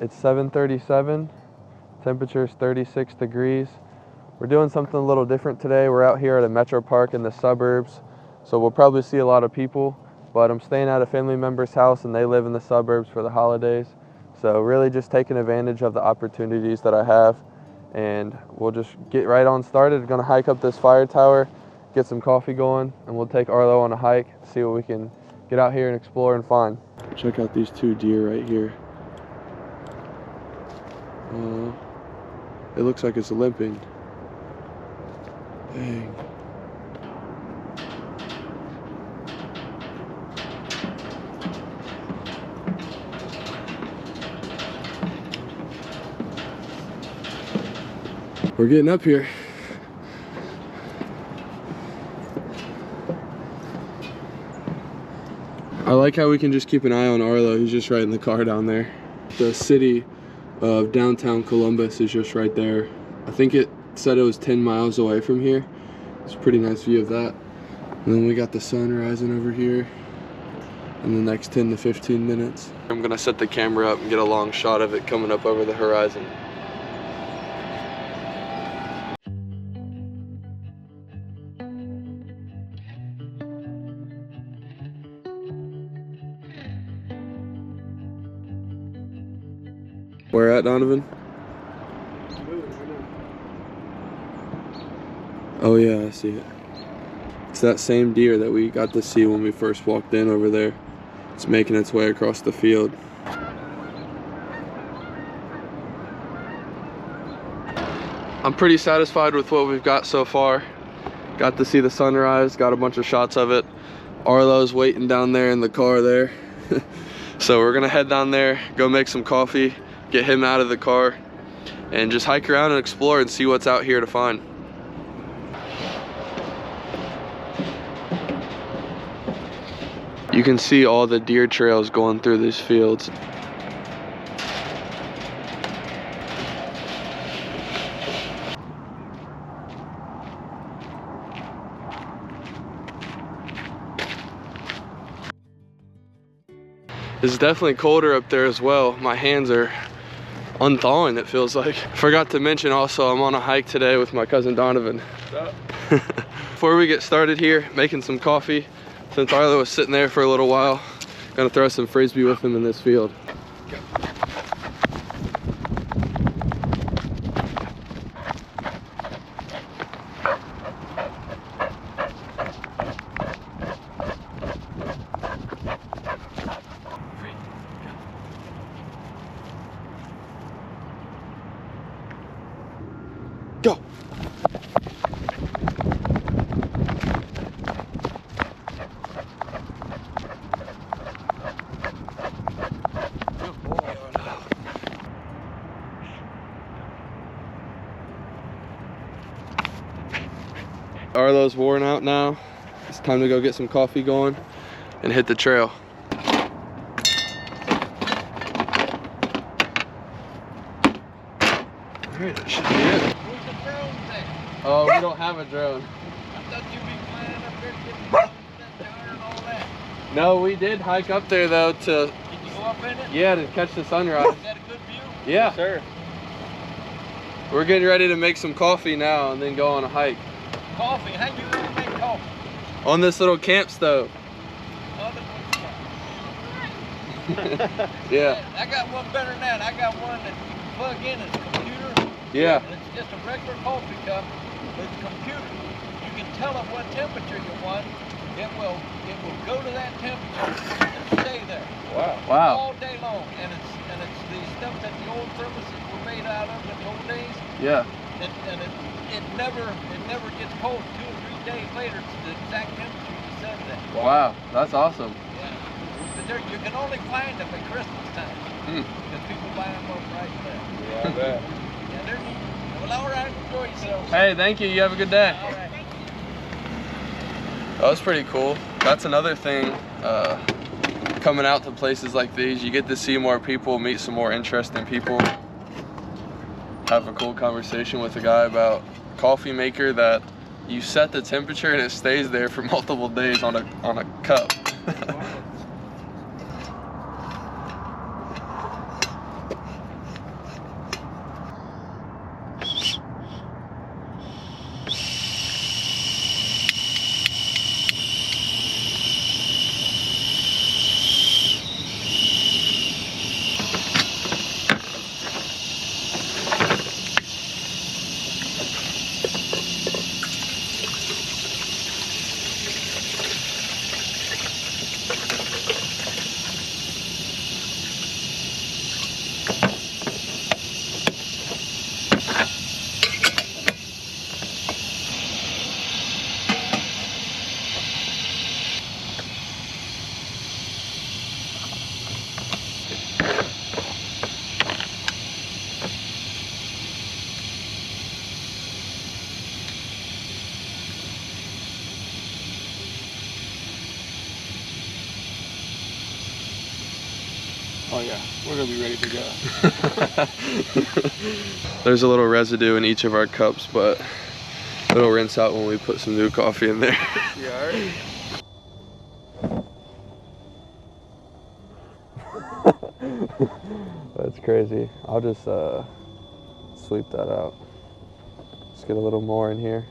It's 7:37, temperature's 36 degrees. We're doing something a little different today. We're out here at a metro park in the suburbs, so we'll probably see a lot of people, but I'm staying at a family member's house and they live in the suburbs for the holidays. So really just taking advantage of the opportunities that I have, and we'll just get right on started. We're gonna hike up this fire tower, get some coffee going, and we'll take Arlo on a hike, see what we can get out here and explore and find. Check out these two deer right here. It looks like it's limping. Dang. We're getting up here. I like how we can just keep an eye on Arlo. He's just right in the car down there. The city of downtown Columbus is just right there. I think it said it was 10 miles away from here. It's a pretty nice view of that. And then we got the sun rising over here in the next 10 to 15 minutes. I'm gonna set the camera up and get a long shot of it coming up over the horizon. Where at, Donavan? Oh yeah, I see it. It's that same deer that we got to see when we first walked in over there. It's making its way across the field. I'm pretty satisfied with what we've got so far. Got to see the sunrise, got a bunch of shots of it. Arlo's waiting down there in the car there. So we're gonna head down there, go make some coffee, get him out of the car, and just hike around and explore and see what's out here to find. You can see all the deer trails going through these fields. It's definitely colder up there as well. My hands are unthawing, it feels like. Forgot to mention also, I'm on a hike today with my cousin Donavan. Before we get started here, making some coffee, since Arlo was sitting there for a little while, gonna throw some frisbee with him in this field. Go! Arlo's worn out now. It's time to go get some coffee going and hit the trail. Alright, that should be it. Where's the drone thing? Oh, we don't have a drone. I thought you'd be flying up there getting that tower and all that. No, we did hike up there though to... Did you go up in it? Yeah, to catch the sunrise. Is that a good view? Yeah. Yes, sir. We're getting ready to make some coffee now and then go on a hike. Coffee? How do you really make coffee? On this little camp stove. Yeah. I got one better than that. I got one that you can plug in as a computer. Yeah. And it's just a regular coffee cup with a computer. You can tell it what temperature you want. It will go to that temperature and stay there. Wow. Wow. All day long. And it's the stuff that the old thermoses were made out of in the old days. Yeah. And it never gets cold. 2 or 3 days later, it's the exact temperature you set it at. Wow, that's awesome. Yeah. But you can only find them at Christmas time. Because people buy them up right there. Yeah, I bet. Yeah, they're neat. Well, all right, enjoy yourself. Hey, thank you. You have a good day. All right. That was pretty cool. That's another thing, coming out to places like these, you get to see more people, meet some more interesting people, have a cool conversation with a guy about a coffee maker that you set the temperature and it stays there for multiple days on a cup. Oh yeah, we're gonna be ready to go. There's a little residue in each of our cups, but it'll rinse out when we put some new coffee in there. Yeah, alright. That's crazy. I'll just sweep that out. Just get a little more in here.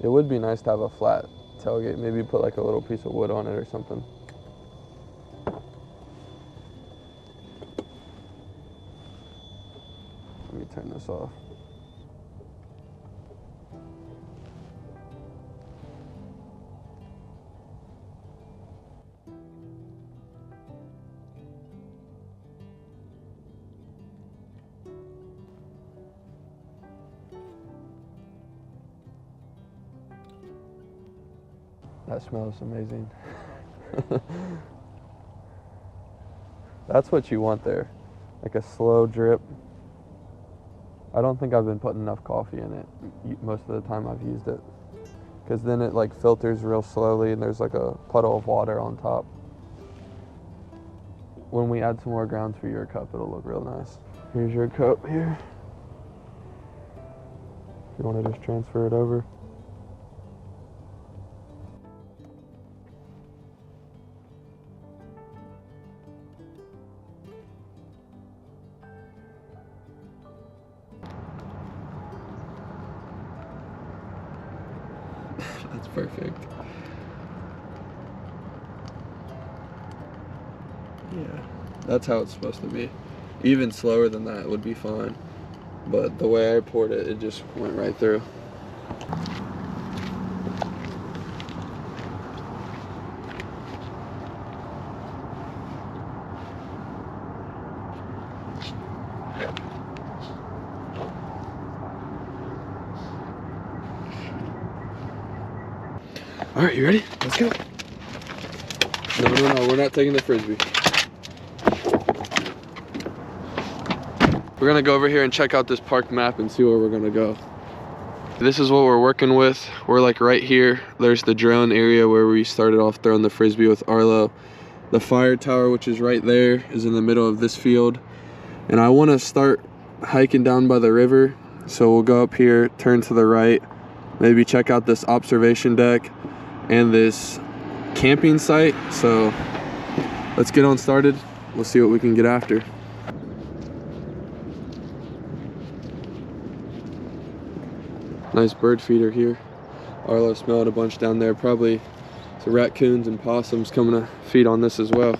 It would be nice to have a flat tailgate. Maybe put like a little piece of wood on it or something. Let me turn this off. That smells amazing. That's what you want there, like a slow drip. I don't think I've been putting enough coffee in it most of the time I've used it, because then it like filters real slowly and there's like a puddle of water on top. When we add some more grounds for your cup, it'll look real nice. Here's your cup here. If you want to just transfer it over. That's perfect. Yeah, that's how it's supposed to be. Even slower than that would be fine. But the way I poured it, it just went right through. All right, you ready? Let's go. No, we're not taking the Frisbee. We're gonna go over here and check out this park map and see where we're gonna go. This is what we're working with. We're like right here. There's the drone area where we started off throwing the Frisbee with Arlo. The fire tower, which is right there, is in the middle of this field. And I wanna start hiking down by the river. So we'll go up here, turn to the right, maybe check out this observation deck and this camping site. So let's get on started. We'll see what we can get after. Nice bird feeder here. Arlo smelled a bunch down there. Probably some raccoons and possums coming to feed on this as well.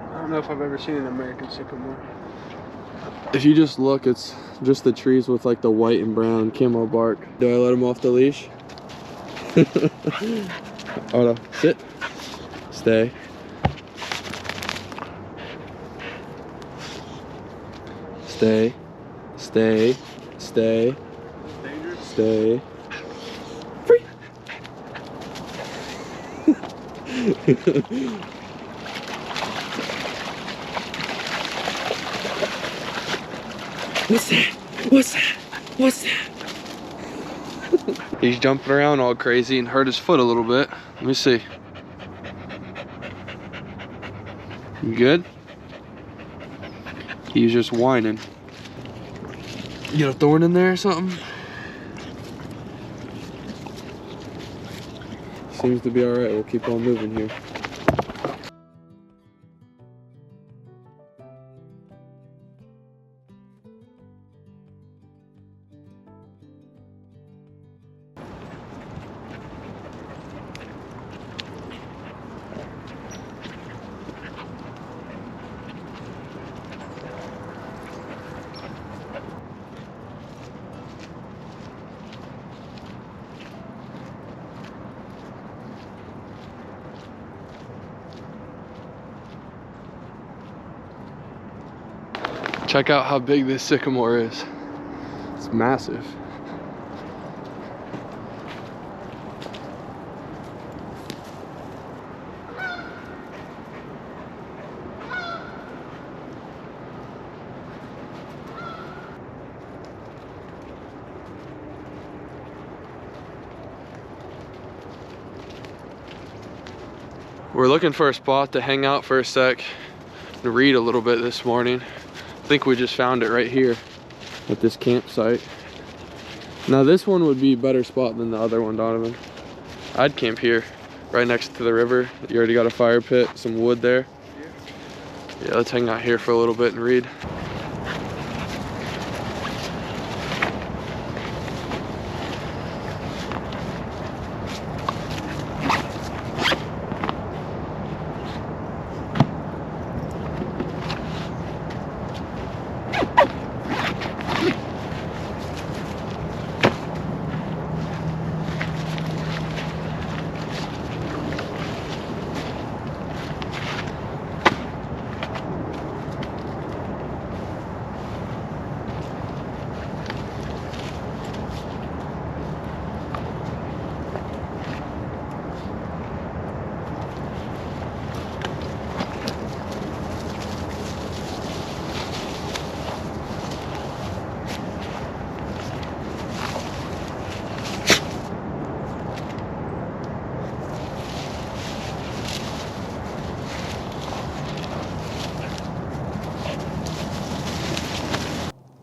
I don't know if I've ever seen an American sycamore. If you just look, it's just the trees with like the white and brown camo bark. Do I let him off the leash? Arlo, sit. Stay. Stay. Stay. Stay. Stay. Free. What's that? What's that? What's that? He's jumping around all crazy and hurt his foot a little bit. Let me see. You good? He's just whining. You got a thorn in there or something? Seems to be alright. We'll keep on moving here. Check out how big this sycamore is. It's massive. We're looking for a spot to hang out for a sec and read a little bit this morning. I think we just found it right here at this campsite. Now this one would be a better spot than the other one, Donovan. I'd camp here, right next to the river. You already got a fire pit, some wood there. Yeah, let's hang out here for a little bit and read.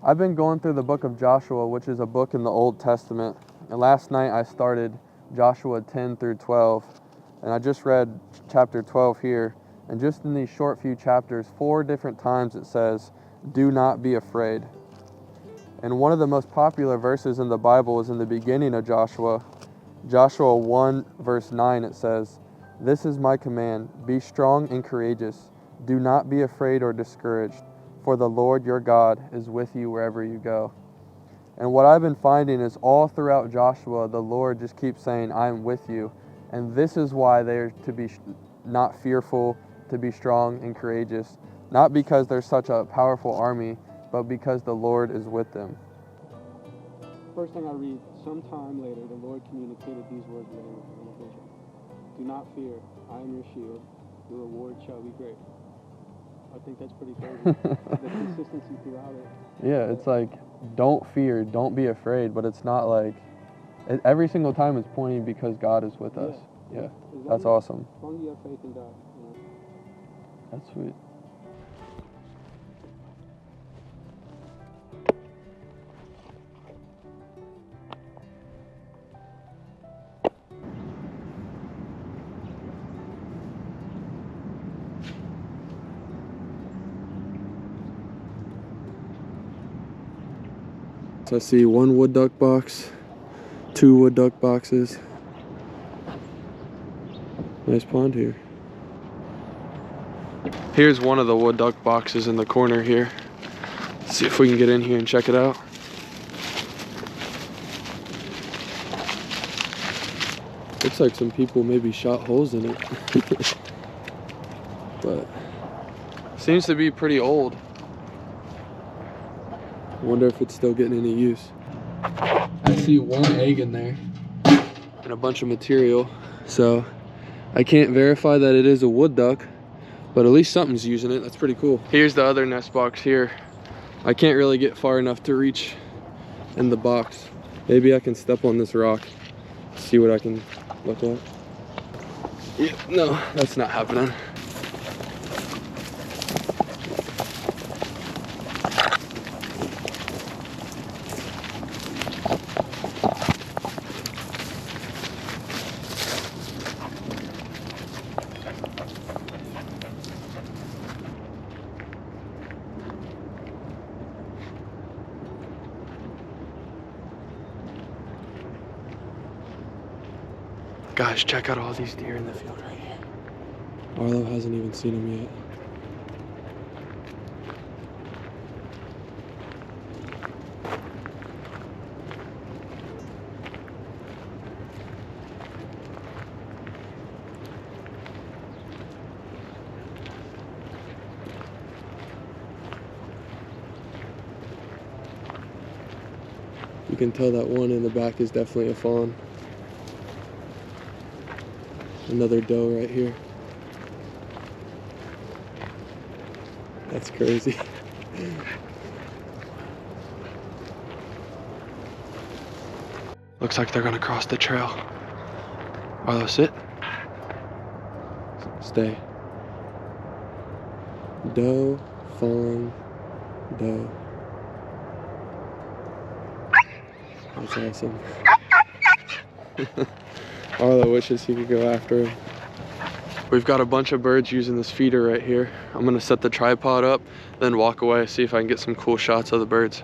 I've been going through the book of Joshua, which is a book in the Old Testament. And last night I started Joshua 10 through 12. And I just read chapter 12 here. And just in these short few chapters, 4 different times it says, "Do not be afraid." And one of the most popular verses in the Bible is in the beginning of Joshua. Joshua 1 verse 9, it says, "This is my command, be strong and courageous. Do not be afraid or discouraged. For the Lord your God is with you wherever you go." And what I've been finding is all throughout Joshua, the Lord just keeps saying, "I am with you." And this is why they're to be not fearful, to be strong and courageous. Not because they're such a powerful army, but because the Lord is with them. First thing I read, sometime later, the Lord communicated these words in a vision. "Do not fear, I am your shield. Your reward shall be great." I think that's pretty crazy. The consistency throughout it. Yeah, it's like, don't fear, don't be afraid, but it's not like, every single time it's pointing because God is with us. Yeah, that's awesome. As long as you have faith in God. You know? That's sweet. I see 1 wood duck box, 2 wood duck boxes. Nice pond here. Here's one of the wood duck boxes in the corner here. Let's see if we can get in here and check it out. Looks like some people maybe shot holes in it. But seems to be pretty old. Wonder if it's still getting any use. I see 1 egg in there and a bunch of material, so I can't verify that it is a wood duck, but at least something's using it. That's pretty cool. Here's the other nest box here. I can't really get far enough to reach in the box. Maybe I can step on this rock, see what I can look at. Yeah, no, that's not happening. Guys, check out all these deer in the field right here. Arlo hasn't even seen them yet. You can tell that one in the back is definitely a fawn. Another doe right here. That's crazy. Looks like they're gonna cross the trail. Arlo, sit. Stay. Doe, fawn, doe. That's awesome. Arlo wishes he could go after him. We've got a bunch of birds using this feeder right here. I'm gonna set the tripod up, then walk away, see if I can get some cool shots of the birds.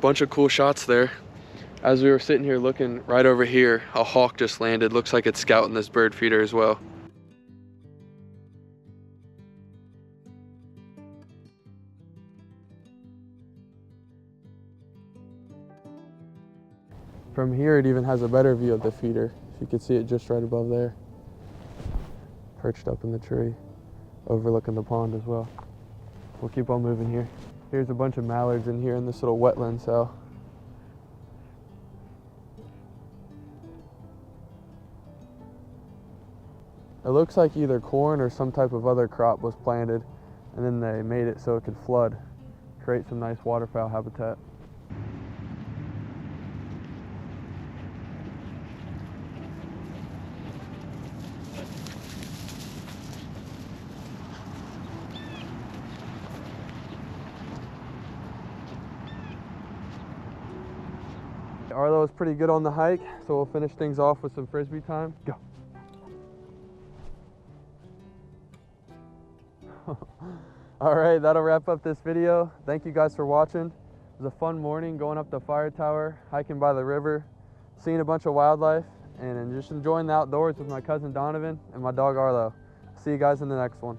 Bunch of cool shots there. As we were sitting here looking right over here, a hawk just landed. Looks like it's scouting this bird feeder as well. From here, it even has a better view of the feeder. You can see it just right above there. Perched up in the tree, overlooking the pond as well. We'll keep on moving here. Here's a bunch of mallards in here in this little wetland cell. It looks like either corn or some type of other crop was planted, and then they made it so it could flood, create some nice waterfowl habitat. Arlo is pretty good on the hike, so we'll finish things off with some frisbee time. Go. All right, that'll wrap up this video. Thank you guys for watching. It was a fun morning going up the fire tower, hiking by the river, seeing a bunch of wildlife, and just enjoying the outdoors with my cousin Donavan and my dog Arlo. See you guys in the next one.